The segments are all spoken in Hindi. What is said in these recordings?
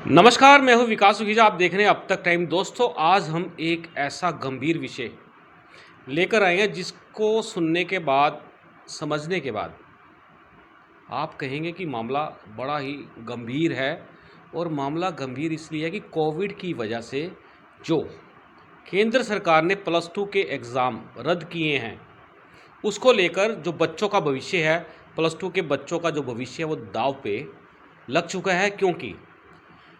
नमस्कार, मैं हूं विकास सुखीजा। आप देख रहे हैं अब तक टाइम। दोस्तों, आज हम एक ऐसा गंभीर विषय लेकर आए हैं जिसको सुनने के बाद, समझने के बाद आप कहेंगे कि मामला बड़ा ही गंभीर है। और मामला गंभीर इसलिए है कि कोविड की वजह से जो केंद्र सरकार ने +2 के एग्ज़ाम रद्द किए हैं, उसको लेकर जो बच्चों का भविष्य है, +2 के बच्चों का जो भविष्य है वो दांव पे लग चुका है। क्योंकि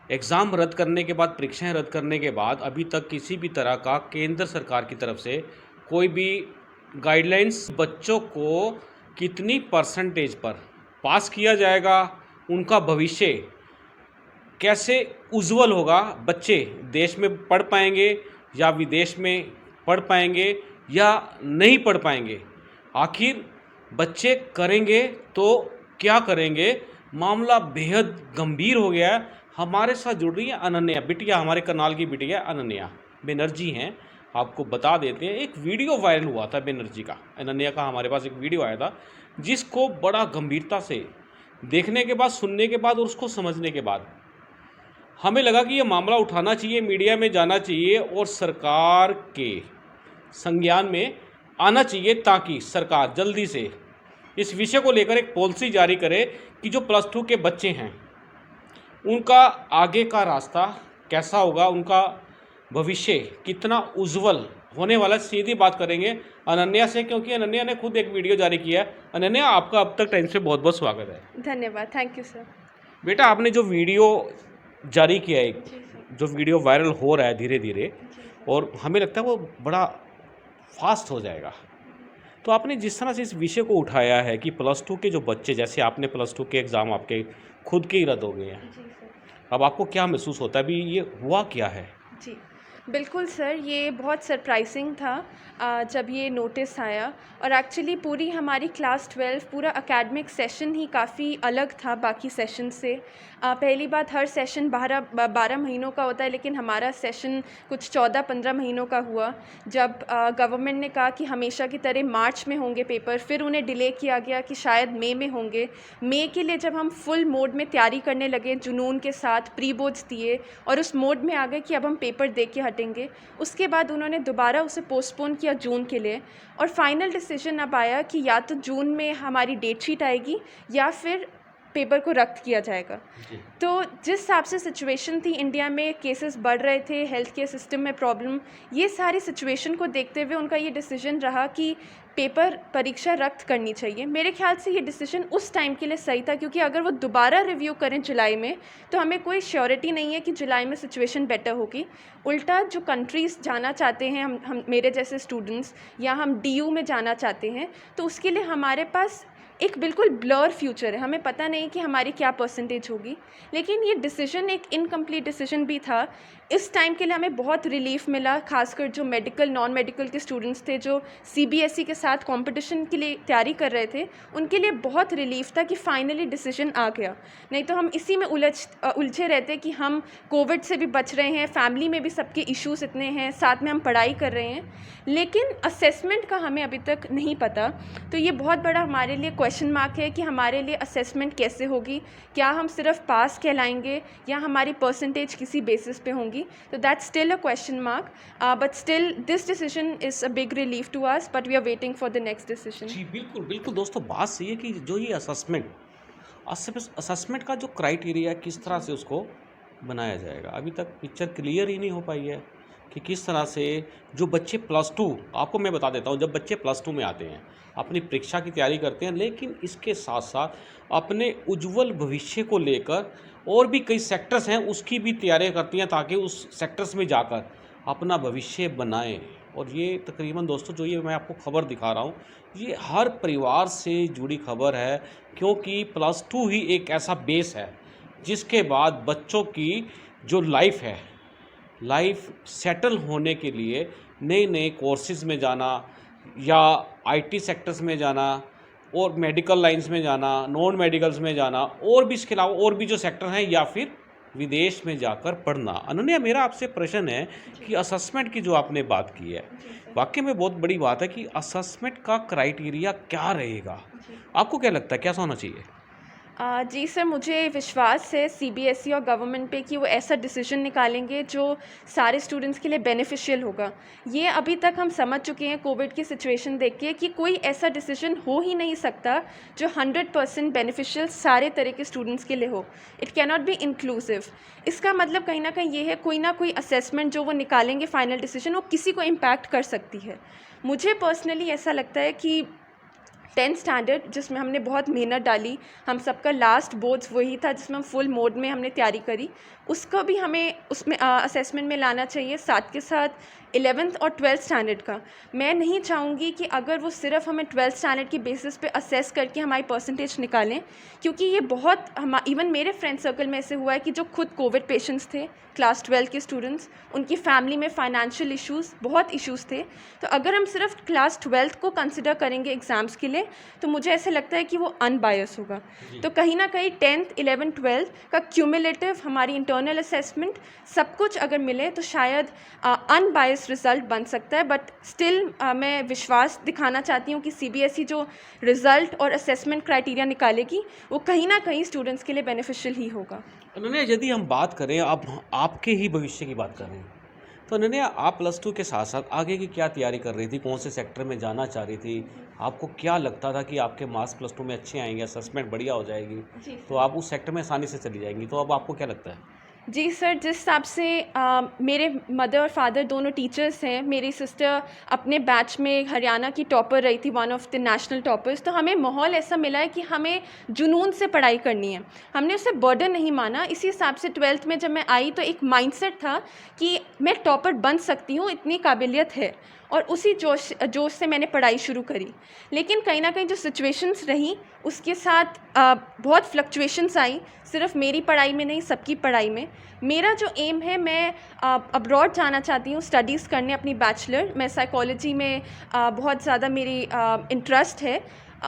एग्ज़ाम रद्द करने के बाद, परीक्षाएं रद्द करने के बाद अभी तक किसी भी तरह का केंद्र सरकार की तरफ से कोई भी गाइडलाइंस, बच्चों को कितनी परसेंटेज पर पास किया जाएगा, उनका भविष्य कैसे उज्जवल होगा, बच्चे देश में पढ़ पाएंगे या विदेश में पढ़ पाएंगे या नहीं पढ़ पाएंगे, आखिर बच्चे करेंगे तो क्या करेंगे, मामला बेहद गंभीर हो गया है। हमारे साथ जुड़ रही है अनन्या, बिटिया, हमारे करनाल की बिटिया अनन्या बनर्जी हैं। आपको बता देते हैं, एक वीडियो वायरल हुआ था बनर्जी का, अनन्या का। हमारे पास एक वीडियो आया था जिसको बड़ा गंभीरता से देखने के बाद, सुनने के बाद और उसको समझने के बाद हमें लगा कि ये मामला उठाना चाहिए, मीडिया में जाना चाहिए और सरकार के संज्ञान में आना चाहिए, ताकि सरकार जल्दी से इस विषय को लेकर एक पॉलिसी जारी करे कि जो +2 के बच्चे हैं उनका आगे का रास्ता कैसा होगा, उनका भविष्य कितना उज्जवल होने वाला। सीधी बात करेंगे अनन्या से, क्योंकि अनन्या ने खुद एक वीडियो जारी किया है। अनन्या, आपका अब तक टाइम से बहुत बहुत स्वागत है। धन्यवाद, थैंक यू सर। बेटा, आपने जो वीडियो जारी किया है, जी सर। जो वीडियो वायरल हो रहा है धीरे धीरे, जी सर। और हमें लगता है वो बड़ा फास्ट हो जाएगा, तो आपने जिस तरह से इस विषय को उठाया है कि +2 के जो बच्चे, जैसे आपने +2 के एग्ज़ाम आपके खुद के ही रद्द हो गए हैं, जी सर। अब आपको क्या महसूस होता है, अभी ये हुआ क्या है? जी, बिल्कुल सर, ये बहुत सरप्राइजिंग था जब ये नोटिस आया। और एक्चुअली पूरी हमारी क्लास 12 पूरा एकेडमिक सेशन ही काफ़ी अलग था बाकी सेशन से। पहली बात, हर सेशन 12 महीनों का होता है, लेकिन हमारा सेशन कुछ 14-15 महीनों का हुआ। जब गवर्नमेंट ने कहा कि हमेशा की तरह मार्च में होंगे पेपर, फिर उन्हें डिले किया गया कि शायद मई में होंगे। मई के लिए जब हम फुल मोड में तैयारी करने लगे, जुनून के साथ प्री बोर्ड्स दिए और उस मोड में आ गए कि अब हम पेपर दे के हटेंगे, उसके बाद उन्होंने दोबारा उसे पोस्टपोन किया जून के लिए। और फाइनल डिसीजन अब आया कि या तो जून में हमारी डेट शीट आएगी या फिर पेपर को रद्द किया जाएगा। तो जिस हिसाब से सिचुएशन थी, इंडिया में केसेस बढ़ रहे थे, हेल्थ केयर सिस्टम में प्रॉब्लम, ये सारी सिचुएशन को देखते हुए उनका ये डिसीजन रहा कि पेपर परीक्षा रद्द करनी चाहिए। मेरे ख्याल से ये डिसीजन उस टाइम के लिए सही था, क्योंकि अगर वो दोबारा रिव्यू करें जुलाई में, तो हमें कोई श्योरिटी नहीं है कि जुलाई में सिचुएशन बेटर होगी। उल्टा जो कंट्रीज़ जाना चाहते हैं, हम मेरे जैसे स्टूडेंट्स, या हम DU में जाना चाहते हैं, तो उसके लिए हमारे पास एक बिल्कुल ब्लर फ्यूचर है। हमें पता नहीं कि हमारी क्या परसेंटेज होगी। लेकिन ये डिसीजन एक इनकम्प्लीट डिसीजन भी था। इस टाइम के लिए हमें बहुत रिलीफ मिला, खासकर जो मेडिकल, नॉन मेडिकल के स्टूडेंट्स थे, जो CBSE के साथ कंपटीशन के लिए तैयारी कर रहे थे, उनके लिए बहुत रिलीफ था कि फाइनली डिसीजन आ गया। नहीं तो हम इसी में उलझे रहते कि हम कोविड से भी बच रहे हैं, फैमिली में भी सबके इश्यूज इतने हैं, साथ में हम पढ़ाई कर रहे हैं, लेकिन असेसमेंट का हमें अभी तक नहीं पता। तो ये बहुत बड़ा हमारे लिए क्वेश्चन मार्क है कि हमारे लिए असेसमेंट कैसे होगी, क्या हम सिर्फ पास कहलाएंगे या हमारी परसेंटेज किसी बेसिस पे होंगी। तो that's still a question mark, but still this decision is a big relief to us, but we are waiting for the next decision. जी बिल्कुल बिल्कुल दोस्तों, बात सही है कि जो ये असेसमेंट का जो क्राइटेरिया है, किस तरह से उसको बनाया जाएगा, अभी तक पिक्चर क्लियर ही नहीं हो पाई है कि किस तरह से जो बच्चे +2, आपको मैं बता देता हूँ, जब बच्चे +2 में आते हैं, अपनी परीक्षा की तैयारी करते हैं, लेकिन इसके साथ साथ अपने उज्जवल भविष्य को लेकर और भी कई सेक्टर्स हैं, उसकी भी तैयारी करती हैं, ताकि उस सेक्टर्स में जाकर अपना भविष्य बनाएं। और ये तकरीबन दोस्तों, जो ये मैं आपको खबर दिखा रहा हूँ, ये हर परिवार से जुड़ी खबर है, क्योंकि +2 ही एक ऐसा बेस है जिसके बाद बच्चों की जो लाइफ है, लाइफ सेटल होने के लिए नए नए कोर्सेज में जाना, या IT सेक्टर्स में जाना, और मेडिकल लाइंस में जाना, नॉन मेडिकल्स में जाना, और भी इसके अलावा और भी जो सेक्टर हैं, या फिर विदेश में जाकर पढ़ना। अनन्या, मेरा आपसे प्रश्न है कि असेसमेंट की जो आपने बात की है, वाकई में बहुत बड़ी बात है कि असेसमेंट का क्राइटेरिया क्या रहेगा, आपको क्या लगता है, कैसा होना चाहिए? जी सर, मुझे विश्वास है सीबीएसई और गवर्नमेंट पे कि वो ऐसा डिसीजन निकालेंगे जो सारे स्टूडेंट्स के लिए बेनिफिशियल होगा। ये अभी तक हम समझ चुके हैं कोविड की सिचुएशन देख के कि कोई ऐसा डिसीजन हो ही नहीं सकता जो 100% बेनिफिशियल सारे तरह के स्टूडेंट्स के लिए हो। It can not be inclusive. इसका मतलब कहीं ना कहीं ये है, कोई ना कोई असेसमेंट जो वो निकालेंगे फाइनल डिसीजन, वो किसी को इम्पैक्ट कर सकती है। मुझे पर्सनली ऐसा लगता है कि 10th स्टैंडर्ड जिसमें हमने बहुत मेहनत डाली, हम सबका लास्ट बोर्ड्स वही था जिसमें हम फुल मोड में हमने तैयारी करी, उसको भी हमें उसमें असेसमेंट में लाना चाहिए। साथ के साथ 11th और 12th स्टैंडर्ड का मैं नहीं चाहूँगी कि अगर वो सिर्फ हमें 12th स्टैंडर्ड की बेसिस पे असेस करके हमारी परसेंटेज निकालें, क्योंकि ये बहुत इवन मेरे फ्रेंड सर्कल में ऐसे हुआ है कि जो खुद कोविड पेशेंट्स थे, क्लास 12 के स्टूडेंट्स, उनकी फैमिली में फाइनेंशियल इश्यूज़, बहुत इश्यूज़ थे। तो अगर हम सिर्फ क्लास 12 को कंसिडर करेंगे एग्ज़ाम्स के लिए, तो मुझे ऐसे लगता है कि वो अनबायस होगा। तो कहीं ना कहीं 10th 11th 12th का क्यूमुलेटिव हमारी इंटरनल असेसमेंट सब कुछ अगर मिले तो शायद अनबायस रिज़ल्ट बन सकता है। बट स्टिल मैं विश्वास दिखाना चाहती हूँ कि सीबीएसई जो रिज़ल्ट और असेसमेंट क्राइटेरिया निकालेगी वो कहीं ना कहीं स्टूडेंट्स के लिए बेनिफिशियल ही होगा। अनन्या, यदि हम बात करें, अब आपके ही भविष्य की बात कर रहे हैं, तो अनन्या, आप +2 के साथ साथ आगे की क्या तैयारी कर रही थी? कौन से सेक्टर में जाना चाह रही थी? आपको क्या लगता था कि आपके मार्क्स +2 में अच्छे आएंगे, असेसमेंट बढ़िया हो जाएगी, जी तो आप उस सेक्टर में आसानी से चली जाएंगी? तो अब आपको क्या लगता है? जी सर, जिस हिसाब से मेरे मदर और फादर दोनों टीचर्स हैं, मेरी सिस्टर अपने बैच में हरियाणा की टॉपर रही थी, one of the national toppers, तो हमें माहौल ऐसा मिला है कि हमें जुनून से पढ़ाई करनी है। हमने उसे बर्डन नहीं माना। इसी हिसाब से 12th में जब मैं आई तो एक माइंडसेट था कि मैं टॉपर बन सकती हूँ, इतनी काबिलियत है, और उसी जोश से मैंने पढ़ाई शुरू करी। लेकिन कहीं ना कहीं जो सिचुएशंस रहीं उसके साथ बहुत फ्लक्चुएशंस आई, सिर्फ मेरी पढ़ाई में नहीं, सबकी पढ़ाई में। मेरा जो एम है, मैं अब्रॉड जाना चाहती हूँ स्टडीज़ करने, अपनी बैचलर। मैं साइकोलॉजी में बहुत ज़्यादा मेरी इंटरेस्ट है।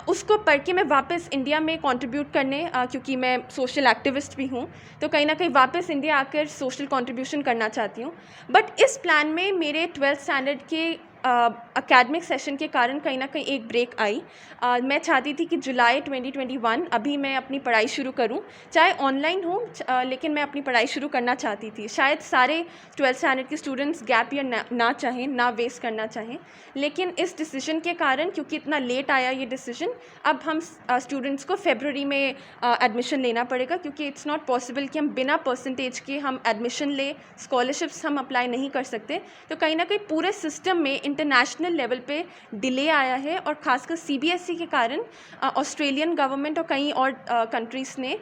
उसको पढ़ के मैं वापस इंडिया में कंट्रीब्यूट करने, क्योंकि मैं सोशल एक्टिविस्ट भी हूँ, तो कहीं ना कहीं वापस इंडिया आकर सोशल कंट्रीब्यूशन करना चाहती हूँ। बट इस प्लान में मेरे 12th स्टैंडर्ड के एकेडमिक सेशन के कारण कहीं ना कहीं एक ब्रेक आई। मैं चाहती थी कि जुलाई 2021 अभी मैं अपनी पढ़ाई शुरू करूं, चाहे ऑनलाइन हो, लेकिन मैं अपनी पढ़ाई शुरू करना चाहती थी। शायद सारे 12th स्टैंडर्ड के स्टूडेंट्स गैप ईयर ना चाहें, ना वेस्ट करना चाहें, लेकिन इस डिसीजन के कारण, क्योंकि इतना लेट आया ये डिसीजन, अब हम स्टूडेंट्स को फरवरी में एडमिशन लेना पड़ेगा, क्योंकि इट्स नॉट पॉसिबल कि हम बिना परसेंटेज के हम एडमिशन ले, स्कॉलरशिप्स हम अप्लाई नहीं कर सकते। तो कहीं ना कहीं पूरे सिस्टम में इंटरनेशनल लेवल पे डिले आया है, और ख़ासकर सीबीएसई के कारण ऑस्ट्रेलियन गवर्नमेंट और कई और कंट्रीज़ ने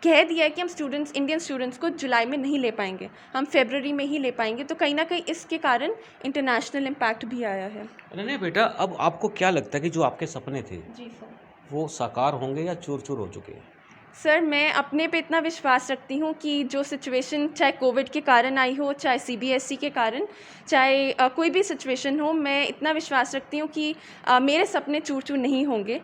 कह दिया है कि हम इंडियन स्टूडेंट्स को जुलाई में नहीं ले पाएंगे, हम फरवरी में ही ले पाएंगे। तो कहीं ना कहीं इसके कारण इंटरनेशनल इम्पैक्ट भी आया है। अनन्या बेटा, अब आपको क्या लगता है कि जो आपके सपने थे जी सर। वो साकार होंगे या चूर चूर हो चुके हैं? सर, मैं अपने पे इतना विश्वास रखती हूँ कि जो सिचुएशन चाहे कोविड के कारण आई हो, चाहे सीबीएसई के कारण, चाहे कोई भी सिचुएशन हो, मैं इतना विश्वास रखती हूँ कि मेरे सपने चूर चूर नहीं होंगे।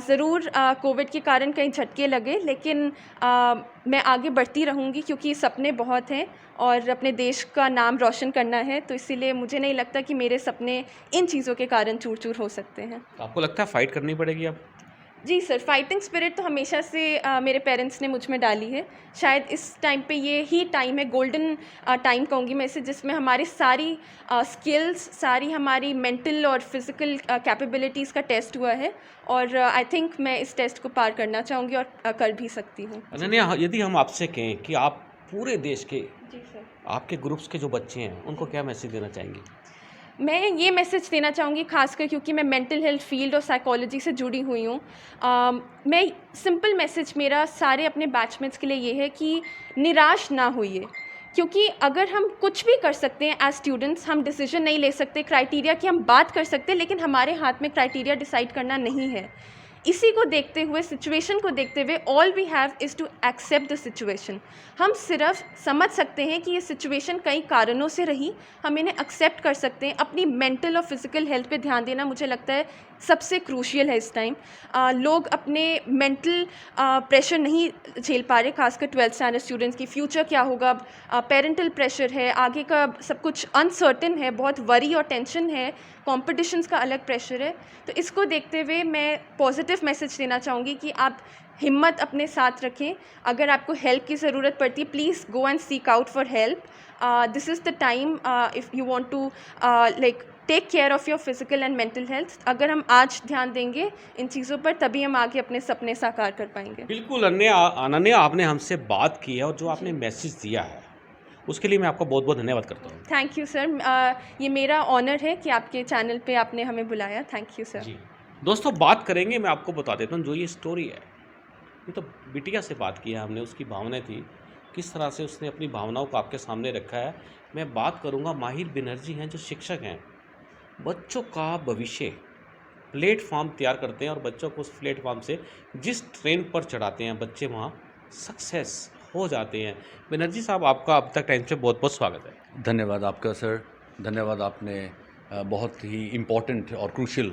ज़रूर कोविड के कारण कई झटके लगे, लेकिन मैं आगे बढ़ती रहूँगी, क्योंकि सपने बहुत हैं और अपने देश का नाम रोशन करना है। तो इसीलिए मुझे नहीं लगता कि मेरे सपने इन चीज़ों के कारण चूर चूर हो सकते हैं। तो आपको लगता है फाइट करनी पड़ेगी अब? जी सर, फाइटिंग स्पिरिट तो हमेशा से मेरे पेरेंट्स ने मुझ में डाली है। शायद इस टाइम पे ये ही टाइम है, गोल्डन टाइम कहूँगी मैं इसे, जिसमें हमारी सारी स्किल्स, सारी हमारी मेंटल और फिज़िकल कैपेबिलिटीज़ का टेस्ट हुआ है, और आई थिंक मैं इस टेस्ट को पार करना चाहूँगी और कर भी सकती हूँ। अनन्या, यदि हम आपसे कहें कि आप पूरे देश के, जी सर। आपके ग्रुप्स के जो बच्चे हैं, उनको क्या मैसेज देना चाहेंगे? मैं ये मैसेज देना चाहूँगी, खासकर क्योंकि मैं मेंटल हेल्थ फील्ड और साइकोलॉजी से जुड़ी हुई हूँ। मैं सिंपल मैसेज मेरा सारे अपने बैचमेट्स के लिए ये है कि निराश ना होइए, क्योंकि अगर हम कुछ भी कर सकते हैं एज स्टूडेंट्स, हम डिसीजन नहीं ले सकते, क्राइटेरिया की हम बात कर सकते हैं, लेकिन हमारे हाथ में क्राइटेरिया डिसाइड करना नहीं है। इसी को देखते हुए, सिचुएशन को देखते हुए, all we have is to accept the situation. हम सिर्फ समझ सकते हैं कि ये सिचुएशन कई कारणों से रही, हम इन्हें एक्सेप्ट कर सकते हैं। अपनी मेंटल और फिज़िकल हेल्थ पे ध्यान देना मुझे लगता है सबसे क्रूशियल है इस टाइम। लोग अपने मेंटल प्रेशर नहीं झेल पा रहे, खासकर 12th स्टैंडर्ड स्टूडेंट्स की। फ्यूचर क्या होगा, पेरेंटल प्रेशर है, आगे का सब कुछ अनसर्टेन है, बहुत वरी और टेंशन है, कॉम्पिटिशन्स का अलग प्रेशर है। तो इसको देखते हुए मैं पॉजिटिव मैसेज देना चाहूँगी कि आप हिम्मत अपने साथ रखें। अगर आपको हेल्प की ज़रूरत पड़ती है, please go and seek out for help. This is the time if you want to like take care of your physical and mental health. अगर हम आज ध्यान देंगे इन चीज़ों पर, तभी हम आगे अपने सपने साकार कर पाएंगे। बिल्कुल अनन्या, आपने हमसे बात की है और जो आपने मैसेज दिया है उसके लिए मैं आपका बहुत बहुत धन्यवाद करता हूँ। Thank you sir. ये मेरा ऑनर है कि आपके चैनल पे आपने हमें बुलाया। Thank you sir. जी दोस्तों, बात करेंगे, मैं आपको बता देता हूँ जो ये स्टोरी है, ये तो बिटिया से बात किया हमने, उसकी भावनाएं थी, किस तरह से उसने अपनी भावनाओं को आपके सामने रखा है। मैं बात करूँगा माहिर बनर्जी हैं जो शिक्षक हैं, बच्चों का भविष्य प्लेटफॉर्म तैयार करते हैं और बच्चों को उस प्लेटफॉर्म से जिस ट्रेन पर चढ़ाते हैं बच्चे वहाँ सक्सेस हो जाते हैं। बनर्जी साहब, आपका अब तक टाइम से बहुत बहुत स्वागत है। धन्यवाद आपका सर, धन्यवाद। आपने बहुत ही इम्पोर्टेंट और क्रूशियल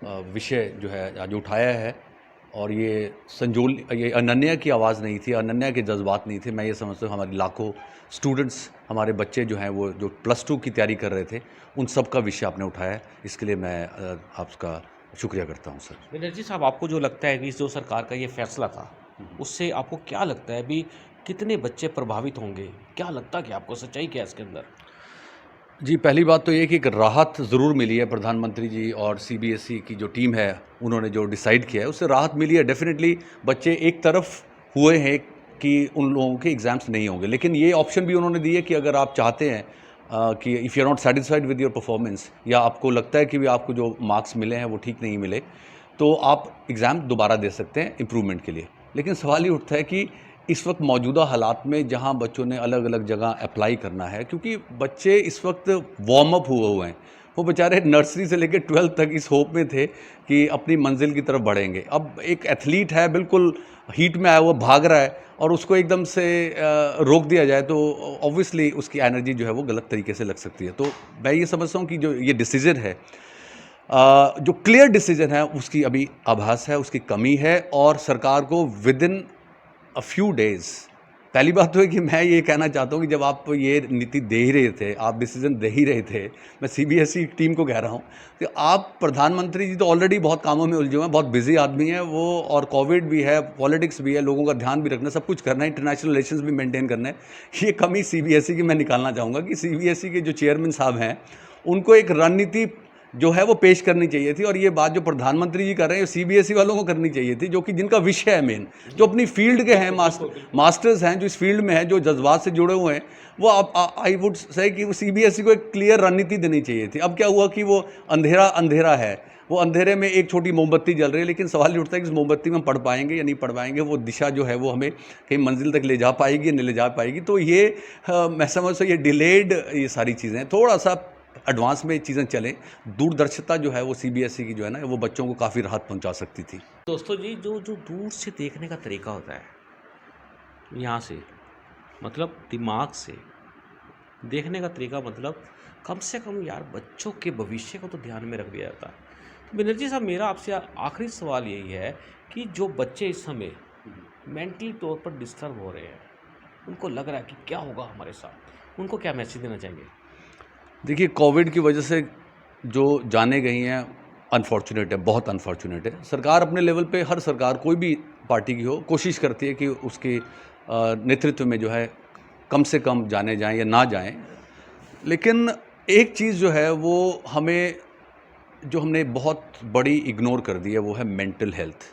विषय जो है आज उठाया है, और ये अनन्या की आवाज़ नहीं थी, अनन्या के जज्बात नहीं थे। मैं ये समझता हूँ हमारे लाखों स्टूडेंट्स, हमारे बच्चे जो हैं वो जो +2 की तैयारी कर रहे थे, उन सब का विषय आपने उठाया है। इसके लिए मैं आपका शुक्रिया करता हूँ सर। बनर्जी साहब, आपको जो लगता है कि जो सरकार का ये फैसला था उससे आपको क्या लगता है, अभी कितने बच्चे प्रभावित होंगे, क्या लगता है कि आपको सच्चाई क्या है इसके अंदर? जी, पहली बात तो ये कि एक राहत ज़रूर मिली है। प्रधानमंत्री जी और CBSE की जो टीम है, उन्होंने जो डिसाइड किया है उससे राहत मिली है। डेफिनेटली बच्चे एक तरफ हुए हैं कि उन लोगों के एग्ज़ाम्स नहीं होंगे, लेकिन ये ऑप्शन भी उन्होंने दी है कि अगर आप चाहते हैं कि if you are not satisfied with your performance, या आपको लगता है कि भी आपको जो मार्क्स मिले हैं वो ठीक नहीं मिले, तो आप एग्ज़ाम दोबारा दे सकते हैं इम्प्रूवमेंट के लिए। लेकिन सवाल ये उठता है कि इस वक्त मौजूदा हालात में जहां बच्चों ने अलग अलग जगह अप्लाई करना है, क्योंकि बच्चे इस वक्त वार्म अप हुए हैं, वो बेचारे नर्सरी से लेकर 12th तक इस होप में थे कि अपनी मंजिल की तरफ बढ़ेंगे। अब एक एथलीट है, बिल्कुल हीट में आया हुआ भाग रहा है, और उसको एकदम से रोक दिया जाए तो ऑब्वियसली उसकी एनर्जी जो है वो गलत तरीके से लग सकती है। तो मैं ये समझता हूँ कि जो ये डिसीजन है, जो क्लियर डिसीजन है, उसकी अभी आभास है, उसकी कमी है, और सरकार को with in a few days, पहली बात तो है कि मैं ये कहना चाहता हूँ कि जब आप ये नीति दे ही रहे थे, आप डिसीजन दे ही रहे थे, मैं CBSE टीम को कह रहा हूँ कि आप प्रधानमंत्री जी तो ऑलरेडी बहुत कामों में उलझे हुए हैं, बहुत बिजी आदमी हैं वो, और कोविड भी है, पॉलिटिक्स भी है, लोगों का ध्यान भी रखना, सब कुछ करना है, इंटरनेशनल रिलेशंस भी मेंटेन करना है। ये कमी CBSE की मैं निकालना चाहूँगा कि CBSE के जो चेयरमैन साहब हैं, उनको एक रणनीति जो है वो पेश करनी चाहिए थी, और ये बात जो प्रधानमंत्री जी कर रहे हैं CBSE वालों को करनी चाहिए थी, जो कि जिनका विषय है मेन, जो अपनी फील्ड के हैं, मास्टर्स हैं, जो इस फील्ड में हैं, जो जज्बात से जुड़े हुए हैं, वो आई वुड से कि वो CBSE को एक क्लियर रणनीति देनी चाहिए थी। अब क्या हुआ कि वो अंधेरा है, वो अंधेरे में एक छोटी मोमबत्ती जल रही है, लेकिन सवाल ये उठता है कि इस मोमबत्ती में हम पढ़ पाएंगे या नहीं पढ़ पाएंगे, वो दिशा जो है वो हमें कहीं मंजिल तक ले जा पाएगी या नहीं ले जा पाएगी। तो ये मैं समझता हूँ ये डिलेड, ये सारी चीज़ें थोड़ा सा एडवांस में चीज़ें चलें, दूरदर्शिता जो है वो CBSE की जो है ना, वो बच्चों को काफ़ी राहत पहुंचा सकती थी। दोस्तों जी, जो दूर से देखने का तरीका होता है, यहाँ से मतलब दिमाग से देखने का तरीका, मतलब कम से कम यार बच्चों के भविष्य को तो ध्यान में रख दिया जाता है। तो बनर्जी साहब, मेरा आपसे आखिरी सवाल यही है कि जो बच्चे इस समय मेंटली तौर पर डिस्टर्ब हो रहे हैं, उनको लग रहा है कि क्या होगा हमारे साथ, उनको क्या मैसेज देना चाहेंगे? देखिए, कोविड की वजह से जो जाने गई हैं अनफॉर्चुनेट है, बहुत अनफॉर्चुनेट है। सरकार अपने लेवल पे, हर सरकार कोई भी पार्टी की हो, कोशिश करती है कि उसके नेतृत्व में जो है कम से कम जाने जाएं या ना जाएं। लेकिन एक चीज़ जो है वो हमने बहुत बड़ी इग्नोर कर दी है, वो है मेंटल हेल्थ।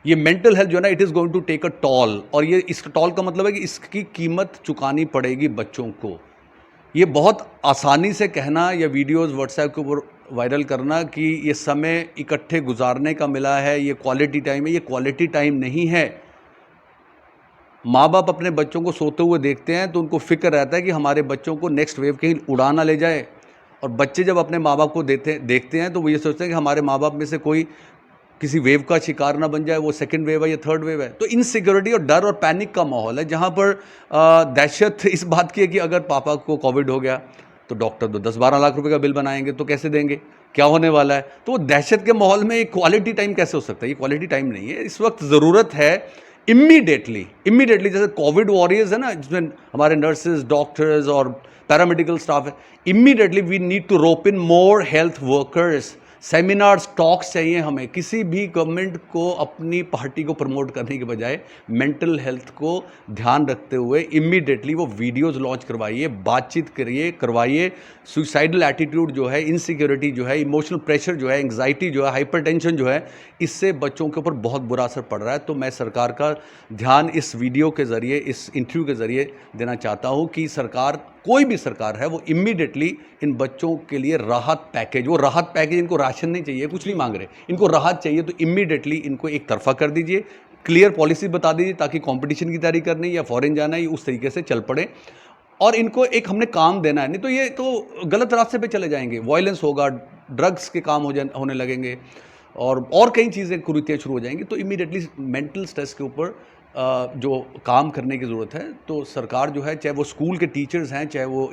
ये मेंटल हेल्थ जो है ना, it is going to take a toll, और ये इस टॉल का मतलब है कि इसकी कीमत चुकानी पड़ेगी बच्चों को। ये बहुत आसानी से कहना या वीडियोस व्हाट्सएप के ऊपर वायरल करना कि ये समय इकट्ठे गुजारने का मिला है, ये क्वालिटी टाइम है, ये क्वालिटी टाइम नहीं है। माँ बाप अपने बच्चों को सोते हुए देखते हैं तो उनको फिक्र रहता है कि हमारे बच्चों को नेक्स्ट वेव कहीं उड़ा ना ले जाए, और बच्चे जब अपने माँ बाप को देखते हैं तो वो ये सोचते हैं कि हमारे माँ बाप में से कोई किसी वेव का शिकार ना बन जाए, वो सेकंड वेव है या थर्ड वेव है। तो इनसिक्योरिटी और डर और पैनिक का माहौल है, जहाँ पर दहशत इस बात की है कि अगर पापा को कोविड हो गया तो डॉक्टर तो 10-12 लाख रुपए का बिल बनाएंगे, तो कैसे देंगे, क्या होने वाला है। तो वो दहशत के माहौल में एक क्वालिटी टाइम कैसे हो सकता है? ये क्वालिटी टाइम नहीं है। इस वक्त ज़रूरत है इमीडिएटली, जैसे कोविड वॉरियर्स है ना, जिसमें हमारे नर्सेज, डॉक्टर्स और पैरामेडिकल स्टाफ है, immediately we need to rope in more health workers. Seminars, talks चाहिए हमें। किसी भी गवर्नमेंट को अपनी पार्टी को प्रमोट करने के बजाय मेंटल हेल्थ को ध्यान रखते हुए इमीडिएटली वो वीडियोस लॉन्च करवाइए, बातचीत करवाइए। सुसाइडल एटीट्यूड जो है, इनसिक्योरिटी जो है, इमोशनल प्रेशर जो है, एंग्जाइटी जो है, हाइपरटेंशन जो है, इससे बच्चों के ऊपर बहुत बुरा असर पड़ रहा है। तो मैं सरकार का ध्यान इस वीडियो के ज़रिए, इस इंटरव्यू के ज़रिए देना चाहता हूँ कि सरकार, कोई भी सरकार है, वो इमीडिएटली इन बच्चों के लिए राहत पैकेज, वो राहत पैकेज, इनको राशन नहीं चाहिए, कुछ नहीं मांग रहे, इनको राहत चाहिए, तो इमीडिएटली इनको एक तरफा कर दीजिए, क्लियर पॉलिसी बता दीजिए ताकि कंपटीशन की तैयारी करनी या फॉरेन जाना है उस तरीके से चल पड़े। और इनको एक हमने काम देना है, नहीं तो ये तो गलत रास्ते पे चले जाएंगे, वायलेंस होगा, ड्रग्स के काम होने लगेंगे और कई चीज़ें, कुरीतियाँ शुरू हो जाएंगी। तो इमीडिएटली मेंटल स्ट्रेस के ऊपर जो काम करने की ज़रूरत है। तो सरकार जो है, चाहे वो स्कूल के टीचर्स हैं, चाहे वो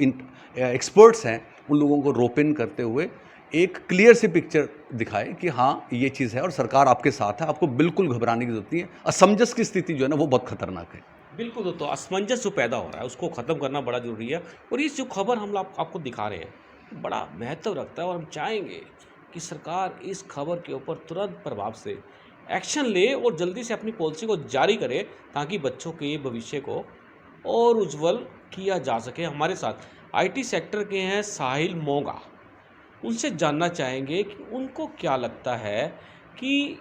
एक्सपर्ट्स हैं, उन लोगों को रोप इन करते हुए एक क्लियर सी पिक्चर दिखाए कि हाँ ये चीज़ है और सरकार आपके साथ है, आपको बिल्कुल घबराने की जरूरत नहीं है। असमंजस की स्थिति जो है ना, वो बहुत खतरनाक है। बिल्कुल, तो असमंजस जो पैदा हो रहा है उसको ख़त्म करना बड़ा ज़रूरी है। और ये जो खबर हम आपको दिखा रहे हैं बड़ा महत्व रखता है और हम चाहेंगे कि सरकार इस खबर के ऊपर तुरंत प्रभाव से एक्शन ले और जल्दी से अपनी पॉलिसी को जारी करे ताकि बच्चों के भविष्य को और उज्जवल किया जा सके। हमारे साथ आईटी सेक्टर के हैं साहिल मोंगा, उनसे जानना चाहेंगे कि उनको क्या लगता है कि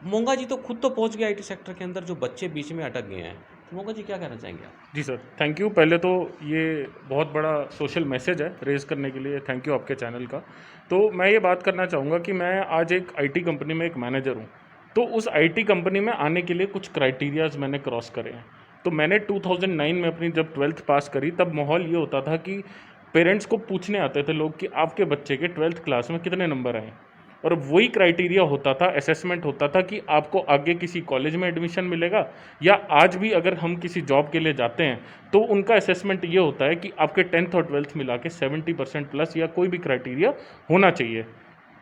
मोंगा जी तो खुद तो पहुंच गए आईटी सेक्टर के अंदर, जो बच्चे बीच में अटक गए हैं, तो मोंगा जी क्या कहना चाहेंगे आप? जी सर, थैंक यू। पहले तो ये बहुत बड़ा सोशल मैसेज है रेज करने के लिए, थैंक यू आपके चैनल का। तो मैं ये बात करना चाहूँगा कि मैं आज एक आईटी कंपनी में एक मैनेजर हूँ। तो उस आईटी कंपनी में आने के लिए कुछ क्राइटेरियाज मैंने क्रॉस करे हैं। तो मैंने 2009 में अपनी जब 12th पास करी, तब माहौल ये होता था कि पेरेंट्स को पूछने आते थे लोग कि आपके बच्चे के 12th क्लास में कितने नंबर आए, और वही क्राइटेरिया होता था, असेसमेंट होता था कि आपको आगे किसी कॉलेज में एडमिशन मिलेगा, या आज भी अगर हम किसी जॉब के लिए जाते हैं तो उनका असेसमेंट ये होता है कि आपके 10th और 12th मिला के 70% प्लस या कोई भी क्राइटेरिया होना चाहिए।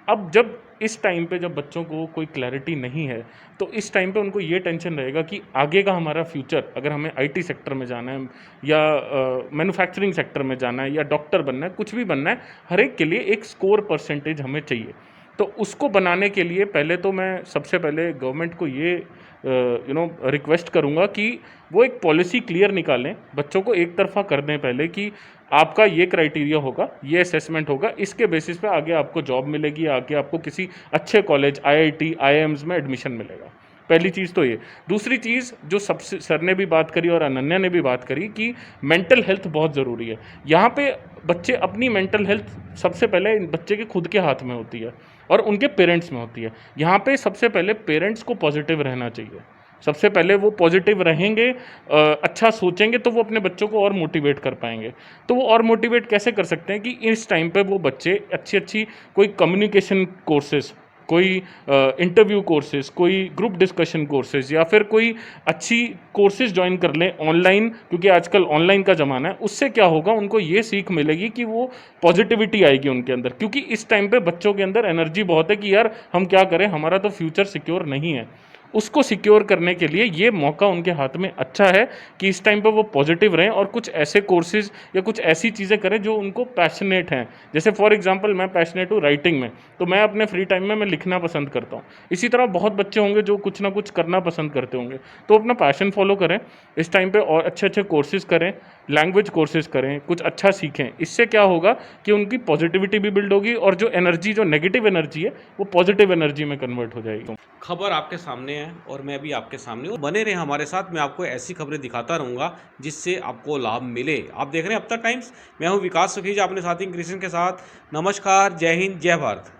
अब जब इस टाइम पे जब बच्चों को कोई क्लैरिटी नहीं है, तो इस टाइम पे उनको ये टेंशन रहेगा कि आगे का हमारा फ्यूचर, अगर हमें आईटी सेक्टर में जाना है या मैन्युफैक्चरिंग सेक्टर में जाना है या डॉक्टर बनना है, कुछ भी बनना है, हर एक के लिए एक स्कोर परसेंटेज हमें चाहिए। तो उसको बनाने के लिए पहले तो मैं सबसे पहले गवर्नमेंट को ये रिक्वेस्ट करूँगा कि वो एक पॉलिसी क्लियर निकालें, बच्चों को एक तरफा कर दें पहले कि आपका ये क्राइटेरिया होगा, ये असेसमेंट होगा, इसके बेसिस पे आगे आपको जॉब मिलेगी, आगे आपको किसी अच्छे कॉलेज, आईआईटी, आईआईएम्स में एडमिशन मिलेगा। पहली चीज़ तो ये। दूसरी चीज़ जो सबसे सर ने भी बात करी और अनन्या ने भी बात करी कि मेंटल हेल्थ बहुत ज़रूरी है। यहाँ पे बच्चे अपनी मेंटल हेल्थ सबसे पहले बच्चे के खुद के हाथ में होती है और उनके पेरेंट्स में होती है। यहाँ पे सबसे पहले पेरेंट्स को पॉजिटिव रहना चाहिए। सबसे पहले वो पॉजिटिव रहेंगे, अच्छा सोचेंगे, तो वो अपने बच्चों को और मोटिवेट कर पाएंगे। तो वो और मोटिवेट कैसे कर सकते हैं कि इस टाइम पे वो बच्चे अच्छी कोई कम्युनिकेशन कोर्सेज, कोई इंटरव्यू कोर्सेज, कोई ग्रुप डिस्कशन कोर्सेज या फिर कोई अच्छी कोर्सेज ज्वाइन कर लें ऑनलाइन, क्योंकि आजकल ऑनलाइन का ज़माना है। उससे क्या होगा, उनको ये सीख मिलेगी कि वो पॉजिटिविटी आएगी उनके अंदर, क्योंकि इस टाइम पे बच्चों के अंदर एनर्जी बहुत है कि यार हम क्या करें, हमारा तो फ्यूचर सिक्योर नहीं है। उसको सिक्योर करने के लिए ये मौका उनके हाथ में अच्छा है कि इस टाइम पे वो पॉजिटिव रहें और कुछ ऐसे कोर्सेज या कुछ ऐसी चीज़ें करें जो उनको पैशनेट हैं। जैसे फॉर एग्जांपल मैं पैशनेट हूँ राइटिंग में, तो मैं अपने फ्री टाइम में मैं लिखना पसंद करता हूँ। इसी तरह बहुत बच्चे होंगे जो कुछ ना कुछ करना पसंद करते होंगे, तो अपना पैशन फॉलो करें इस टाइम पे और अच्छे कोर्सेज करें, लैंग्वेज कोर्सेज करें, कुछ अच्छा सीखें। इससे क्या होगा कि उनकी पॉजिटिविटी भी बिल्ड होगी और जो एनर्जी, जो नेगेटिव एनर्जी है, वो पॉजिटिव एनर्जी में कन्वर्ट हो जाएगी। खबर आपके सामने है और मैं भी आपके सामने हूँ। बने रहे हमारे साथ, मैं आपको ऐसी खबरें दिखाता रहूँगा जिससे आपको लाभ मिले। आप देख रहे हैं अब तक टाइम्स, मैं हूँ विकास सुखीजा अपने साथी कृष्ण के साथ। नमस्कार, जय हिंद, जय भारत।